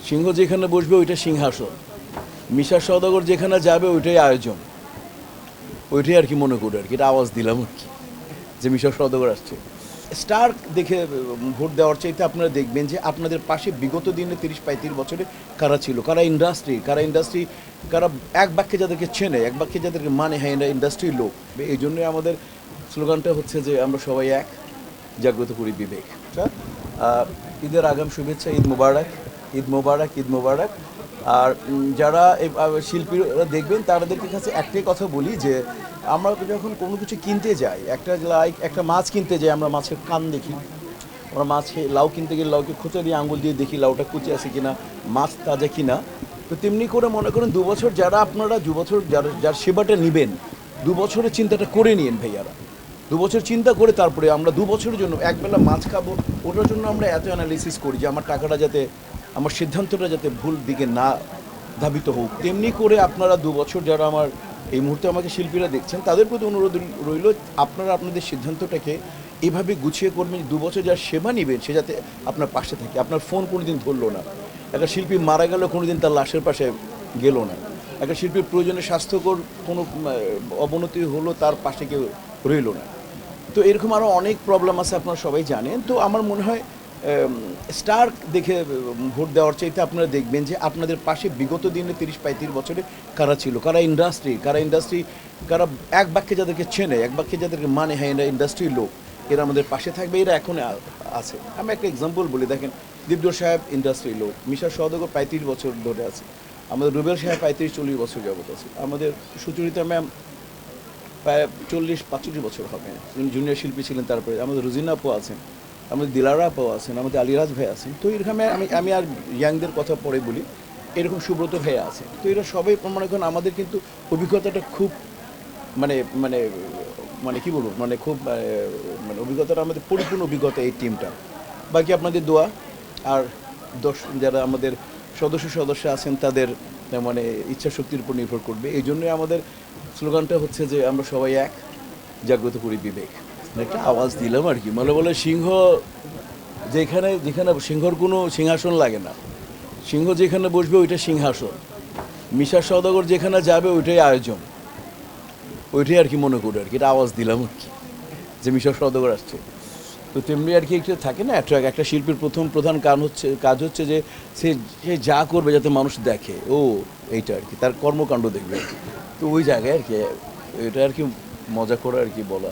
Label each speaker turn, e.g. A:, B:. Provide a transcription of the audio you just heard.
A: সিংহ যেখানে বসবে ওইটা সিংহাসন, মিশা সওদাগর যেখানে যাবে ওইটাই আয়োজন, ওইটাই আর কি মনে করি আর কি, এটা আওয়াজ দিলাম আর কি যে মিশা সওদাগর আসছে। স্টার দেখে ভোট দেওয়ার চাইতে আপনারা দেখবেন যে আপনাদের পাশে বিগত দিনে 30-35 বছরে কারা ছিল, কারা ইন্ডাস্ট্রি, কারা এক বাক্যে যাদেরকে চেনে, এক বাক্যে যাদেরকে মানে, হ্যাঁ এরা ইন্ডাস্ট্রির লোক। এই জন্যই আমাদের স্লোগানটা হচ্ছে যে আমরা সবাই এক, জাগ্রত করি বিবেক। ঈদের আগাম শুভেচ্ছা, ঈদ মোবারক, ঈদ মোবারক, ঈদ মোবারক। আর যারা শিল্পীরা দেখবেন তাদেরকে কাছে একটাই কথা বলি যে আমরা যখন কোনো কিছু কিনতে যাই, একটা মাছ কিনতে যাই, আমরা মাছের কান দেখি, আমরা লাউ কিনতে গেলে লাউকে খোঁচা দিয়ে আঙুল দিয়ে দেখি লাউটা কুচে আছে কিনা, মাছ তাজা কিনা। তো তেমনি করে মনে করেন 2 বছর আপনারা 2 বছর যার সেবাটা নেবেন, 2 বছরের চিন্তাটা করে নিন ভাইয়ারা। 2 বছর চিন্তা করে তারপরে আমরা 2 বছরের জন্য একবেলা মাছ খাবো, ওটার জন্য আমরা এত অ্যানালিসিস করি যে আমার টাকাটা যাতে, আমার সিদ্ধান্তটা যাতে ভুল দিকে না ধাবিত হোক। তেমনি করে আপনারা 2 বছর যারা আমার এই মুহূর্তে আমাকে শিল্পীরা দেখছেন তাদের প্রতি অনুরোধ রইল, আপনারা আপনাদের সিদ্ধান্তটাকে এভাবে গুছিয়ে করবেন 2 বছর যার সেবা নেবেন সে যাতে আপনার পাশে থাকে। আপনার ফোন কোনোদিন ধরলো না, একটা শিল্পী মারা গেল কোনোদিন তার লাশের পাশে গেল না, একটা শিল্পীর প্রয়োজনে স্বাস্থ্যকর কোনো অবনতি হলো তার পাশে কেউ রইল না। তো এরকম আরও অনেক প্রবলেম আছে, আপনারা সবাই জানেন। তো আমার মনে হয় স্টার দেখে ভোট দেওয়ার চাইতে আপনারা দেখবেন যে আপনাদের পাশে বিগত দিনে 30-35 বছরে কারা ছিল, কারা ইন্ডাস্ট্রি, কারা এক বাক্যে যাদেরকে চেনে, এক বাক্যে যাদেরকে মানে, হ্যাঁ এরা ইন্ডাস্ট্রির লোক, এরা আমাদের পাশে থাকবে, এরা এখন আছে। আমি একটা এক্সাম্পল বলি, দেখেন দীপজোর সাহেব ইন্ডাস্ট্রির লোক, মিশা সওদাগর 35 বছর ধরে আছে, আমাদের রুবেল সাহেব 35-40 বছর যাবত আছে, আমাদের সুচরিতা ম্যাম প্রায় 40-45 বছর হবে, জুনিয়র শিল্পী ছিলেন। তারপরে আমাদের রুজিনা আপু আছেন, আমাদের দিলারা আপু আছেন, আমাদের আলিরাজ ভাই আছেন। তো এরকম আমি আর ইয়াংদের কথা পরে বলি, এরকম সুব্রত ভাই আছে। তো এরা সবাই মনে করেন আমাদের কিন্তু অভিজ্ঞতাটা খুব মানে মানে মানে কী বলবো, মানে খুব মানে অভিজ্ঞতাটা আমাদের পরিপূর্ণ অভিজ্ঞতা এই টিমটা। বাকি আপনাদের দোয়া আর যারা আমাদের সদস্য আছেন তাদের মানে ইচ্ছা শক্তির উপর নির্ভর করবে। এই জন্যই আমাদের স্লোগানটা হচ্ছে যে আমরা সবাই এক, জাগ্রত করি বিবেক। একটা আওয়াজ দিলাম আর কি, বলে সিংহ যেখানে সিংহর কোনো সিংহাসন লাগে না, সিংহ যেখানে বসবে ওইটা সিংহাসন, মিশা সওদাগর যেখানে যাবে ওইটাই আয়োজন, ওইটাই আর কি মনে করি আর কি, এটা আওয়াজ দিলাম আর কি যে মিশা সওদাগর আসছে। তো তেমনি আর কি একটা থাকে না, একটা শিল্পীর প্রধান কাজ হচ্ছে যে সে যা করবে যাতে মানুষ দেখে, ও এইটা আর কি তার কর্মকাণ্ড দেখবে আর কি। তো ওই জায়গায় আর কি এটা আর কি মজা করে আর কি বলা।